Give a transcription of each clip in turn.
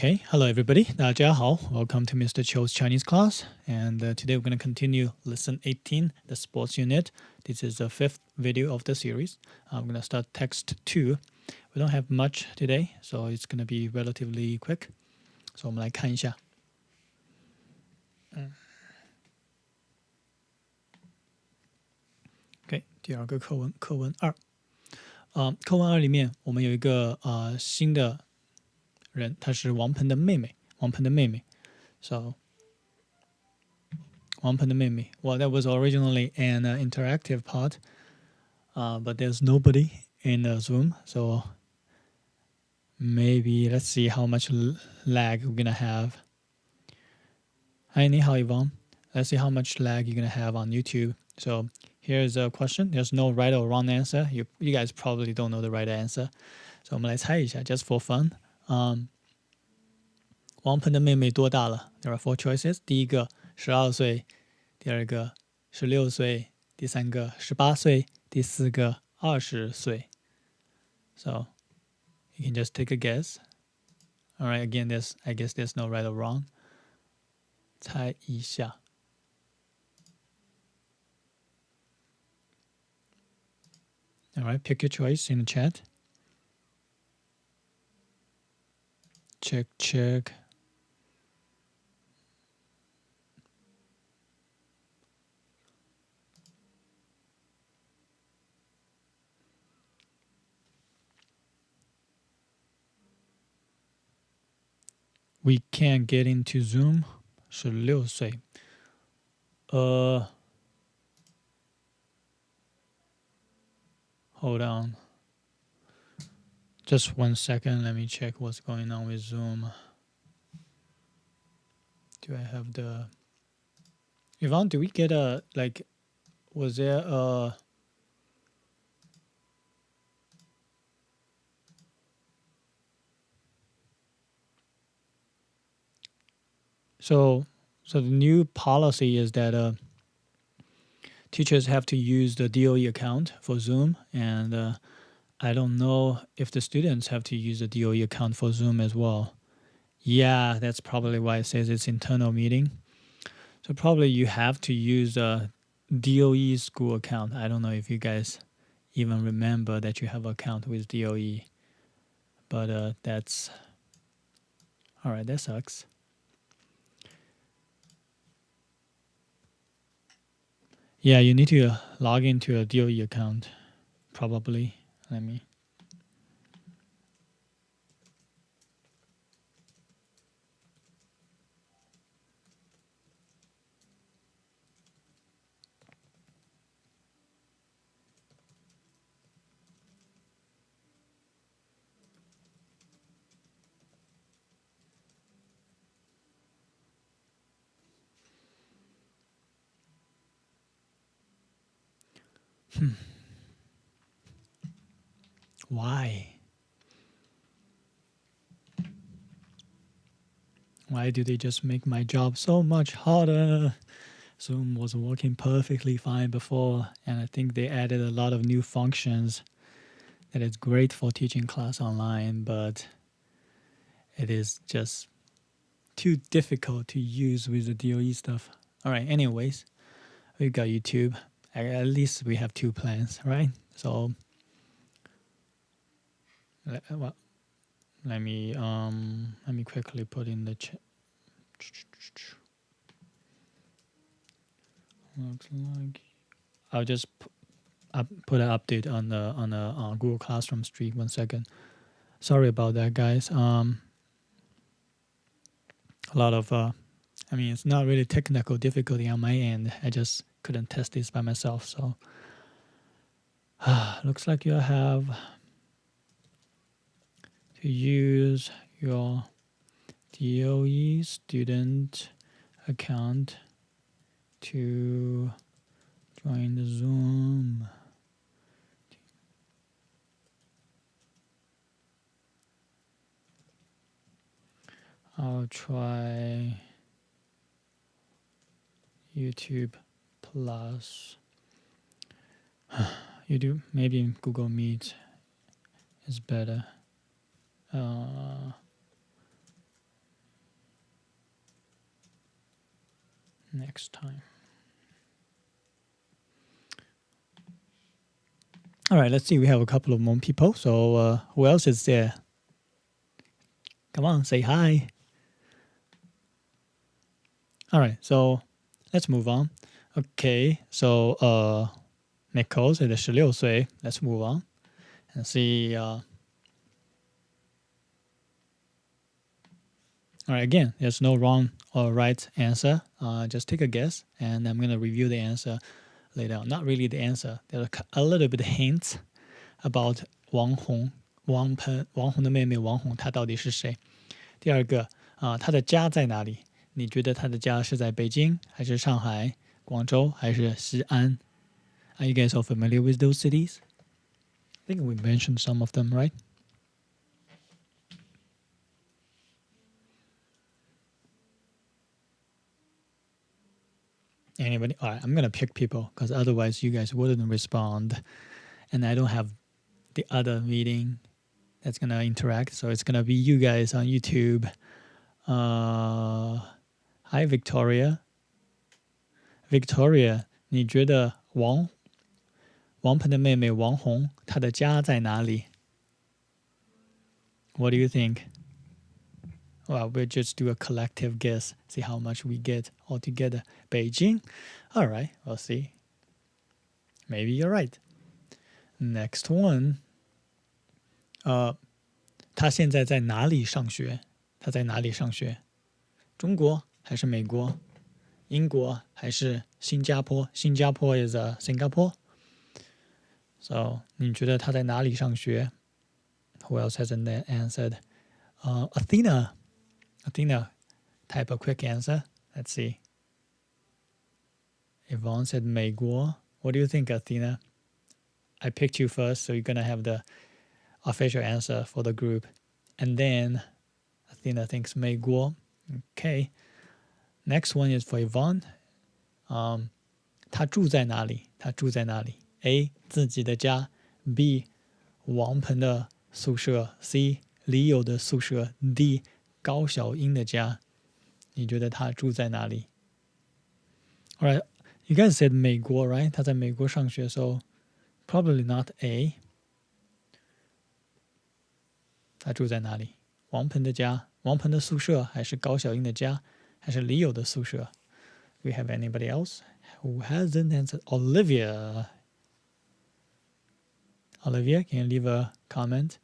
Okay, hello everybody. 大家好, welcome to Mr. Cho's Chinese class. And today we're going to continue lesson 18, the sports unit. This is the fifth video of the series. I'm going to start text 2. We don't have much today, so it's going to be relatively quick. So 我们来看一下。OK， 第二个课文，课文2。课文2里面我们有一个新的人，她是王鹏的妹妹。王鹏的妹妹 ，so 王鹏的妹妹 well, that was originally an interactive part, but there's nobody in the Zoom, so maybe let's see how much lag we're gonna have. Hi, 你好 Yvonne. Let's see how much lag you're gonna have on YouTube. So here's a question. There's no right or wrong answer. You guys probably don't know the right answer. So 我们来猜一下 just for fun. 王鹏的妹妹多大了 There are 4 choices. 第一个12岁，第二个16岁，第三个18岁，第四个20岁。So you can just take a guess. All right, again, I guess there's no right or wrong. 猜一下。All right, pick your choice in the chat. Check. We can't get into Zoom. 16岁。Hold on. Just 1 second. Let me check what's going on with Zoom. Do I have the... Yvonne, do we get a, like, was there a... So the new policy is that teachers have to use the DOE account for Zoom, and I don't know if the students have to use the DOE account for Zoom as well. Yeah, that's probably why it says it's internal meeting. So probably you have to use a DOE school account. I don't know if you guys even remember that you have an account with DOE, but that's... All right, that sucks. Yeah, you need to log into a DOE account, probably. Let me... Why? Why do they just make my job so much harder? Zoom was working perfectly fine before, and I think they added a lot of new functions that is great for teaching class online, but it is just too difficult to use with the DOE stuff. All right, anyways, we've got YouTube. At least we have 2 plans, right? So let me quickly put in the chat. Looks like I'll just put an update on the Google Classroom stream. 1 second. Sorry about that, guys. A lot of I mean, it's not really technical difficulty on my end. I just couldn't test this by myself. So looks like you have to use your DOE student account to join the Zoom. I'll try YouTube Plus. You do maybe Google Meet is better. next time. All right, let's see. We have a couple of more people. So who else is there? Come on, say hi. All right, so let's move on. Okay, so Nicole 是16岁. Let's move on and see. All right, again, there's no wrong or right answer. Just take a guess, and I'm gonna review the answer later on. Not really the answer. There's a little bit of hints about Wang Hong. 王红的妹妹王红，她到底是谁？第二个她的家在哪里？你觉得她的家是在北京，还是上海、广州，还是西安？ Are you guys all familiar with those cities? I think we mentioned some of them, right? Anybody? All right, I'm gonna pick people because otherwise you guys wouldn't respond, and I don't have the other meeting that's gonna interact. So it's gonna be you guys on YouTube. Hi Victoria. Victoria, 你觉得王鹏的妹妹王红她的家在哪里？ What do you think? Well, we'll just do a collective guess, see how much we get all together. Beijing? All right, we'll see. Maybe you're right. Next one. 他现在在哪里上学？他在哪里上学？中国还是美国？英国还是新加坡？新加坡 is Singapore. So 你觉得他在哪里上学？ Who else hasn't answered? Athena. Athena, type a quick answer. Let's see. Yvonne said 美国. What do you think, Athena? I picked you first, so you're going to have the official answer for the group. And then Athena thinks 美国. Okay. Next one is for Yvonne. 他住在哪里？他住在哪里？ A. 自己的家 B. 王鹏的宿舍 C. 李友的宿舍 D. 高小英的家。你觉得他住在哪里？ Alright, you guys said 美国 right? 他在美国上学 so probably not A. 他住在哪里？王鹏的家，王鹏的宿舍，还是高小英的家，还是李友的宿舍？ Do we have anybody else who hasn't answered? Olivia. Olivia, can you leave a comment?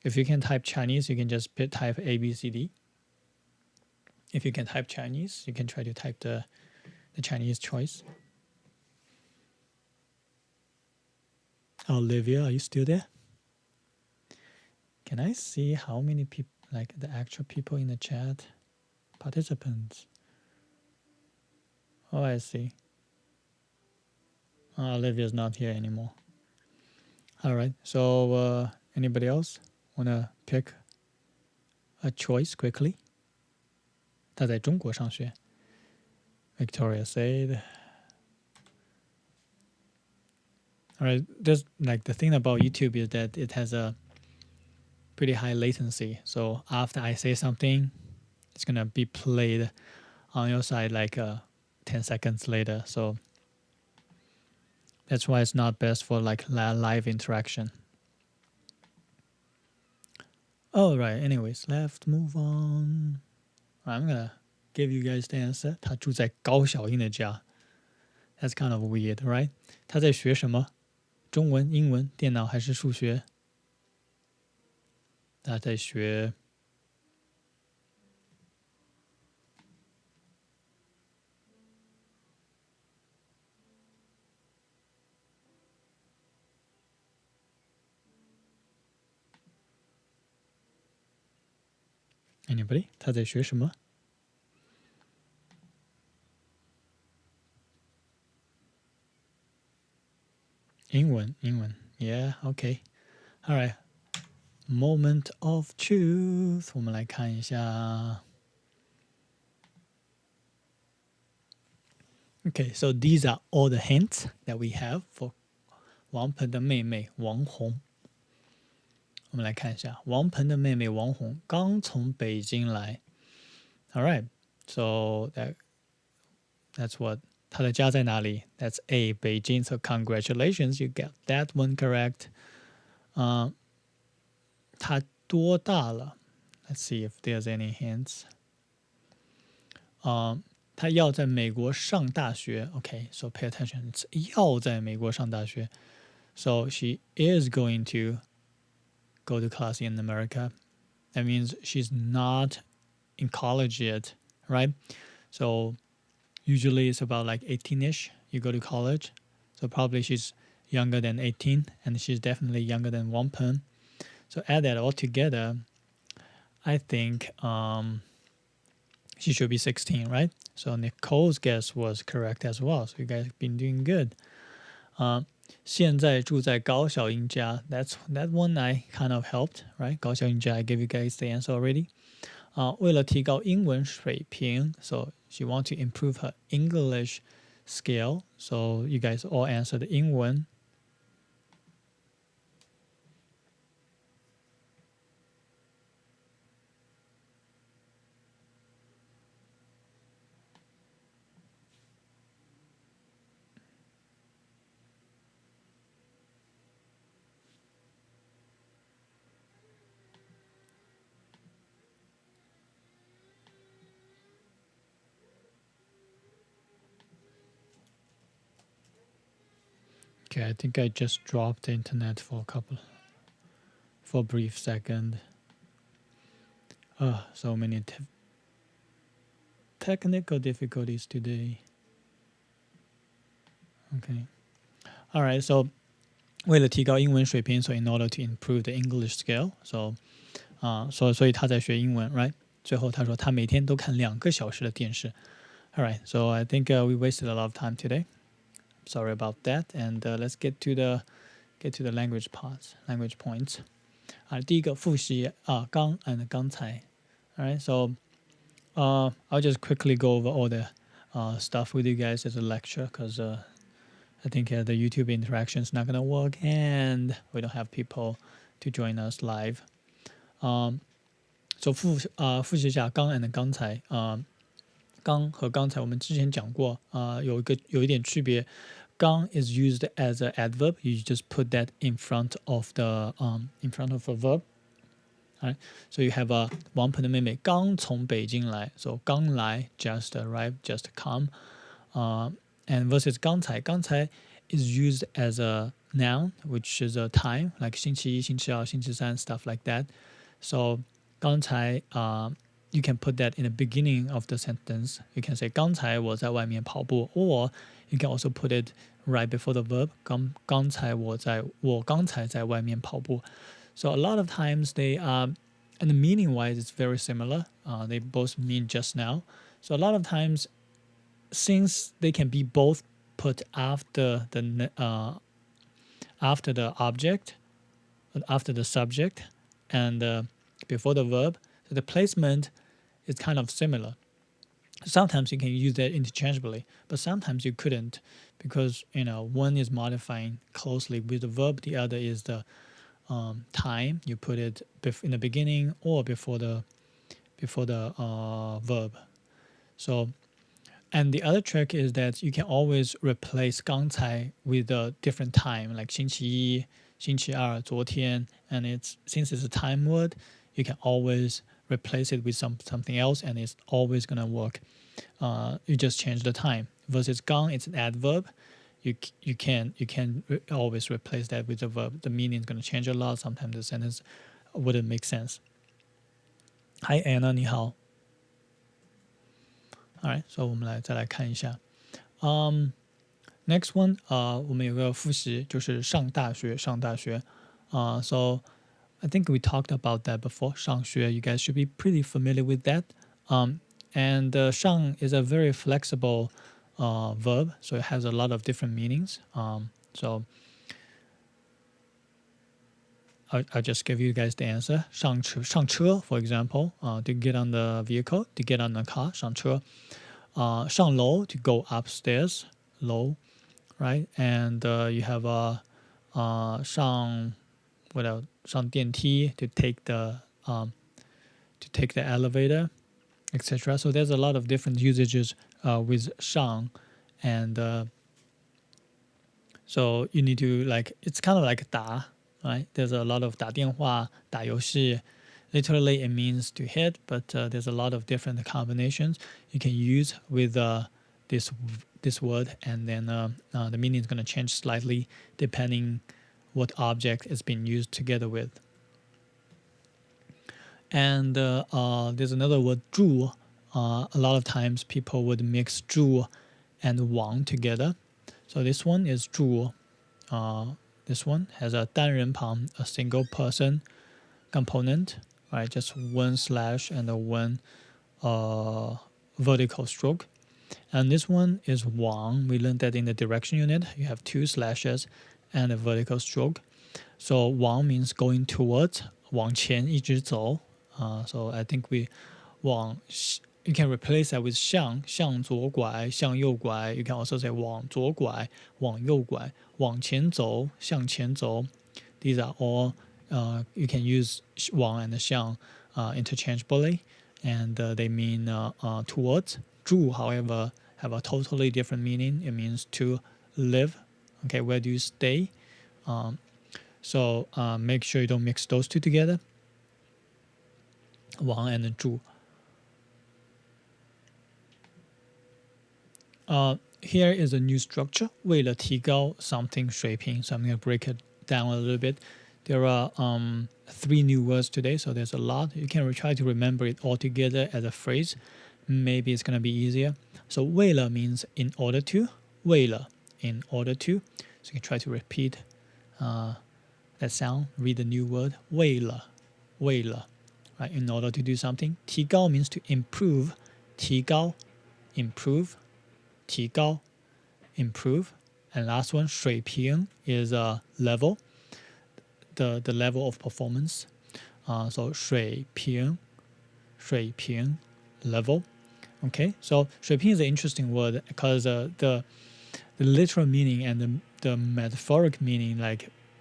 If you can type Chinese, you can just type A, B, C, D. If you can type Chinese, you can try to type the Chinese choice. Olivia, are you still there? Can I see how many people, like the actual people in the chat? Participants. Oh, I see. Olivia's not here anymore. All right. So anybody else want to pick a choice quickly? 他在中国上学. Victoria said. All right. There's like the thing about YouTube is that it has a pretty high latency. So after I say something, it's gonna be played on your side like 10 seconds later. So that's why it's not best for like live interaction. All right. Anyways, let's move on. I'm gonna give you guys the answer. 他住在高小英的家. That's kind of weird, right? 他在学什么？中文、英文、电脑还是数学？他在学。Anybody? 他在学什么？英文 Yeah, okay. All right. Moment of truth. 我们来看一下。Okay, so these are all the hints that we have for 王鹏的妹妹王红。我们来看一下，王鹏的妹妹王红刚从北京来。All right, so that That's what 他的家在哪里 That's A 北京 So congratulations you got that one correct 他多大了 Let's see if there's any hints 他要在美国上大学 Okay so pay attention It's 要在美国上大学 So she is going to go to class in America That means she's not in college yet right So usually it's about like 18ish you go to college so probably she's younger than 18 and she's definitely younger than Wang. So add that all together I think she should be 16 right so Nicole's guess was correct as well so you guys have been doing good 现在住在高小英家 that one I kind of helped right 高小英家 I gave you guys the answer already 为了提高英文水平 so she wants to improve her English skill so you guys all answered 英文 Okay, I think I just dropped the internet for a brief second. So many technical difficulties today. Okay. All right, so 为了提高英文水平 so in order to improve the English skill, so 所以他在学英文 right? 最后他说他每天都看2个小时的电视 All right, so I think we wasted a lot of time today. Sorry about that. And let's get to the language parts, language points. 第一个复习刚 and 刚才 All right, so I'll just quickly go over all the stuff with you guys as a lecture because I think the YouTube interaction is not going to work and we don't have people to join us live. So 复习一下刚 and 刚才刚和刚才我们之前讲过有一点区别刚 is used as an adverb you just put that in front of a verb right? So you have Wang Peng 的妹妹刚从北京来 so 刚来 just arrived just come and versus 刚才 is used as a noun which is a time like 星期一星期二星期三 stuff like that so 刚才you can put that in the beginning of the sentence. You can say 刚才我在外面跑步 or you can also put it right before the verb 刚才我刚才在外面跑步 So a lot of times they and the meaning wise it's very similar. They both mean just now. So a lot of times since they can be both put after the object, after the subject and before the verb, so the placement is kind of similar. Sometimes you can use that interchangeably, but sometimes you couldn't because one is modifying closely with the verb, the other is the time. You put it in the beginning or before the verb. So, and the other trick is that you can always replace 刚才 with a different time, like 星期一、星期二、昨天, and since it's a time word, you can always replace it with something else and it's always going to work. You just change the time. Versus 刚 it's an adverb. You can always replace that with a verb. The meaning is going to change a lot. Sometimes the sentence wouldn't make sense. Hi Anna, 你好. Alright, so 我们再来看一下。Next one, 我们有个复习就是上大学。So I think we talked about that before. 上学, you guys should be pretty familiar with that. And 上 is a very flexible verb, so it has a lot of different meanings. So I'll just give you guys the answer. 上车 for example, to get on the vehicle, to get on the car, 上车。上楼 to go upstairs, 楼, right? And you have 上 what else? 上电梯 to take the elevator. etc. So there's a lot of different usages with 上 and so you need to it's kind of like 打 right? There's a lot of 打电话打游戏 literally it means to hit, but there's a lot of different combinations you can use with this word, and then the meaning is going to change slightly depending what object is being used together with. And there's another word 住 a lot of times people would mix 住 and Wang together. So this one is 住 this one has a 单人旁 a single person component, right? Just one slash and a one vertical stroke. And this one is Wang. We learned that in the direction unit, you have 2 slashes and a vertical stroke. So Wang means going towards, 往前一直走. So I think you can replace that with 向左拐向右拐. You can also say 往左拐往右拐往前走向前走. These are all you can use 往 and 向 interchangeably, and they mean towards. 住, however, have a totally different meaning. It means to live. Okay, where do you stay? So make sure you don't mix those two together. 往 and 住. Here is a new structure. 为了提高 something 水平. So I'm going to break it down a little bit. There are 3 new words today, so there's a lot. You can try to remember it all together as a phrase. Maybe it's going to be easier. So 为了 means in order to. 为了 in order to. So you can try to repeat that sound. Read the new word. 为了 为了. Right, in order to do something. 提高 means to improve. 提高 improve. 提高 improve. And last one, 水平 is a level. The level of performance. So 水平 level. Okay, so 水平 is an interesting word because the literal meaning and the metaphoric meaning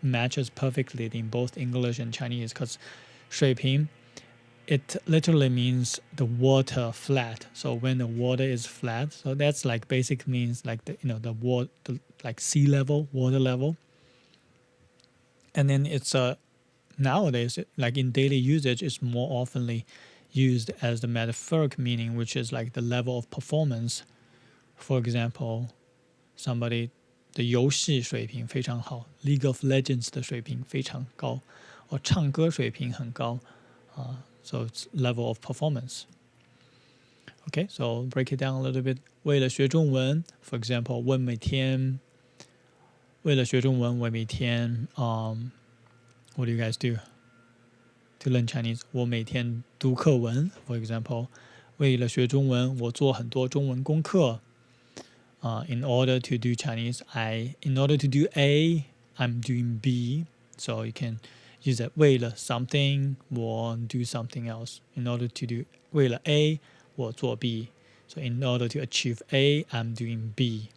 matches perfectly in both English and Chinese, because 水平 it literally means the water flat. So when the water is flat, so that's basic means the water, sea level, water level. And then it's nowadays in daily usage, it's more oftenly used as the metaphoric meaning, which is the level of performance. For example, somebody 的游戏水平非常好 League of Legends 的水平非常高 or 唱歌水平很高 so it's level of performance. Okay, so break it down a little bit. 为了学中文 for example, 我每天为了学中文我每天 what do you guys do to learn Chinese? 我每天读课文 for example, 为了学中文我做很多中文功课in order to do Chinese, in order to do A, I'm doing B. So you can use that 为了 something, 我 do something else. In order to do 为了 A, 我做 B. So in order to achieve A, I'm doing B.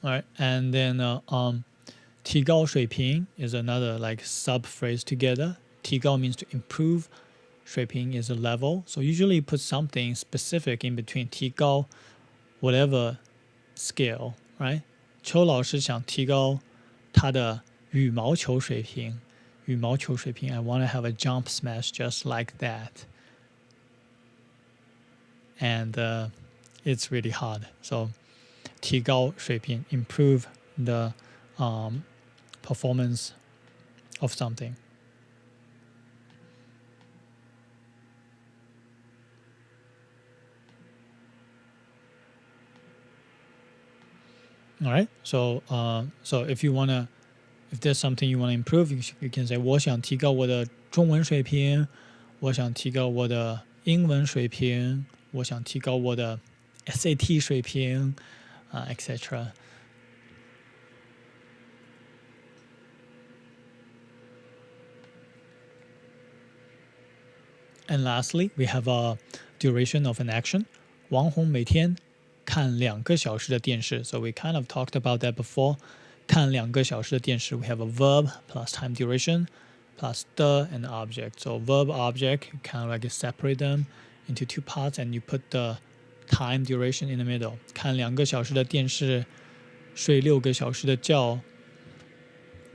All right, and then 提高水平 is another sub phrase together. 提高 means to improve. 水平 is a level. So usually you put something specific in between 提高 whatever scale, right? 邱老师想提高他的羽毛球水平。羽毛球水平 I want to have a jump smash just like that. And it's really hard. So 提高水平 improve the performance of something. All right, so if there's something you want to improve, you can say 我想提高我的中文水平，我想提高我的英文水平，我想提高我的 SAT 水平，etc. And lastly, we have a duration of an action. 王红每天看2个小时的电视. So we kind of talked about that before. 看2个小时的电视. We have a verb plus time duration plus the and the object. So verb object, you kind of like separate them into two parts, and you put the time duration in the middle. 看2个小时的电视，睡6个小时的觉，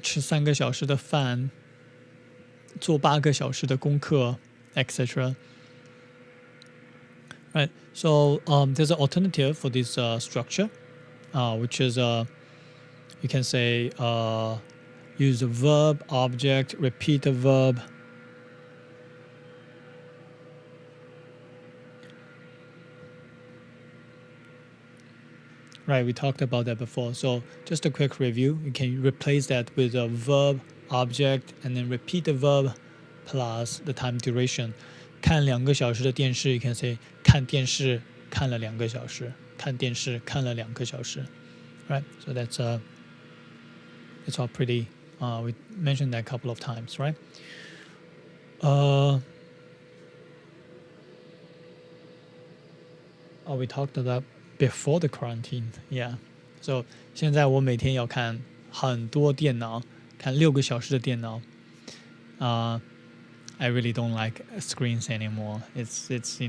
吃3个小时的饭，做8个小时的功课 etc. Right. So there's an alternative for this structure, which is you can say use the verb, object, repeat the verb. Right, we talked about that before. So just a quick review. You can replace that with a verb, object, and then repeat the verb plus the time duration. 看2个小时的电视 you can say 看电视看了2个小时，看电视看了2个小时。Right, so that's all pretty. We mentioned that a couple of times, right? We talked about before the quarantine, yeah. So 现在我每天要看很多电脑，看6个小时的电脑。I really don't like screens anymore. It's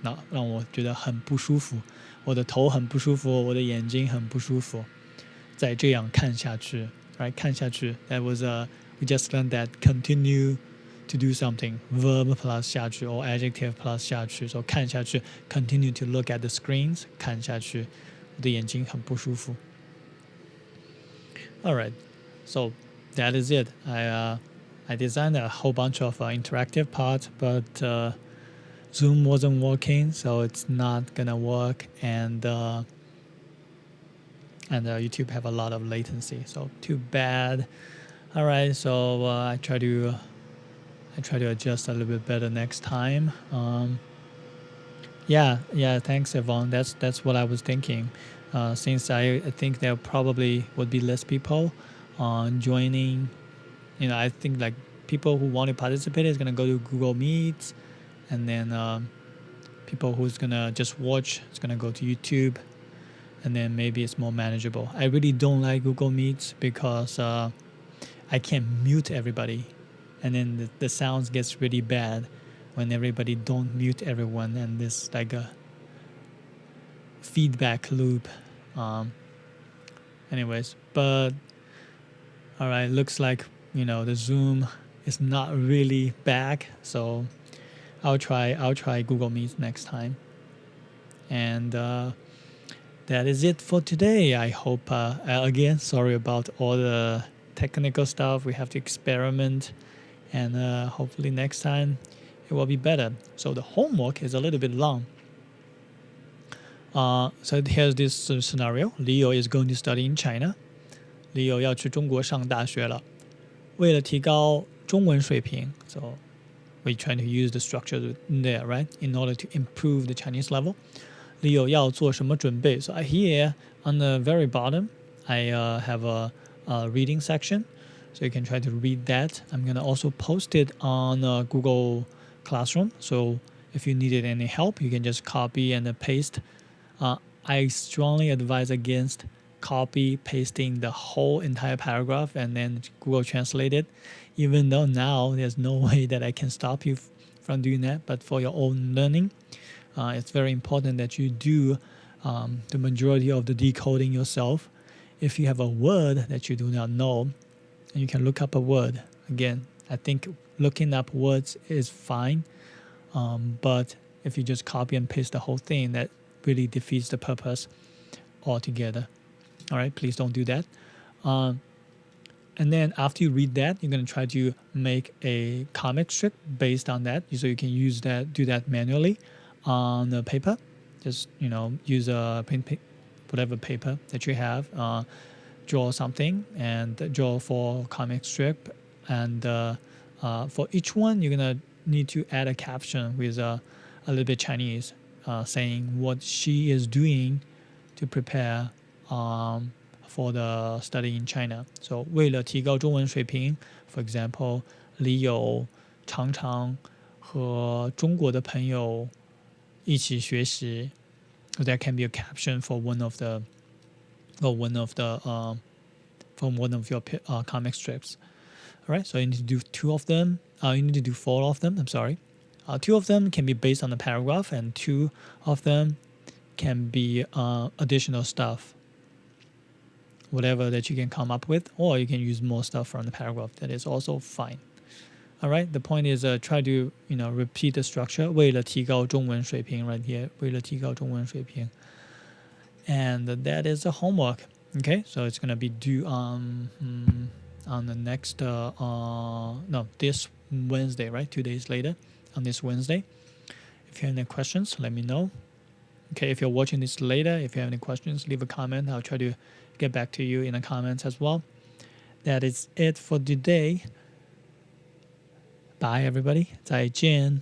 not 让我觉得很不舒服，我的头很不舒服，我的眼睛很不舒服。再这样看下去 ，right？ 看下去 ，that was we just learned that continue to do something verb plus 下去 or adjective plus 下去 so 看下去 continue to look at the screens 看下去我的眼睛很不舒服 Alright, so that is it. I designed a whole bunch of interactive parts, but Zoom wasn't working, so it's not gonna work, and YouTube have a lot of latency, so too bad. Alright, so I try to adjust a little bit better next time. Yeah, thanks Yvonne. That's what I was thinking. Since I think there probably would be less people joining. I think like people who want to participate is gonna go to Google Meet, and then people who's gonna just watch is gonna go to YouTube, and then maybe it's more manageable. I really don't like Google Meets because I can't mute everybody, and then the sounds gets really bad when everybody don't mute everyone, and this like a feedback loop. Anyways, but all right, looks like the Zoom is not really back, so I'll try Google Meet next time. And that is it for today. I hope again, sorry about all the technical stuff. We have to experiment, and hopefully next time it will be better. So the homework is a little bit long. So here's this scenario. Leo is going to study in China. Leo 要去中国上大学了。为了提高中文水平 so we're trying to use the structure there, right? In order to improve the Chinese level. Leo 要做什么准备 So here on the very bottom, I have a reading section. So you can try to read that. I'm going to also post it on Google Classroom. So if you needed any help, you can just copy and paste. I strongly advise against copy pasting the whole entire paragraph and then Google Translate it, even though now there's no way that I can stop you from doing that. But for your own learning, it's very important that you do the majority of the decoding yourself. If you have a word that you do not know, and you can look up a word. Again, I think looking up words is fine, but if you just copy and paste the whole thing, that really defeats the purpose altogether. All right, please don't do that. And then after you read that, you're going to try to make a comic strip based on that. So you can do that manually on the paper. Just, use a whatever paper that you have, draw something and draw for comic strip. And for each one, you're going to need to add a caption with a little bit Chinese, saying what she is doing to prepare for the study in China. So 为了提高中文水平 for example, 李友常常和中国的朋友一起学习 That can be a caption for one of your comic strips. All right, so you need to do 2 of them. You need to do 4 of them. I'm sorry. 2 of them can be based on the paragraph, and 2 of them can be additional stuff, whatever that you can come up with, or you can use more stuff from the paragraph. That is also fine. All right, the point is try to repeat the structure. 为了提高中文水平 right here. 为了提高中文水平. And that is the homework. Okay, so it's gonna be due on the next this Wednesday, right? 2 days later, on this Wednesday. If you have any questions, let me know. Okay, if you're watching this later, if you have any questions, leave a comment. I'll try to get back to you in the comments as well. That is it for today. Bye, everybody. 再见.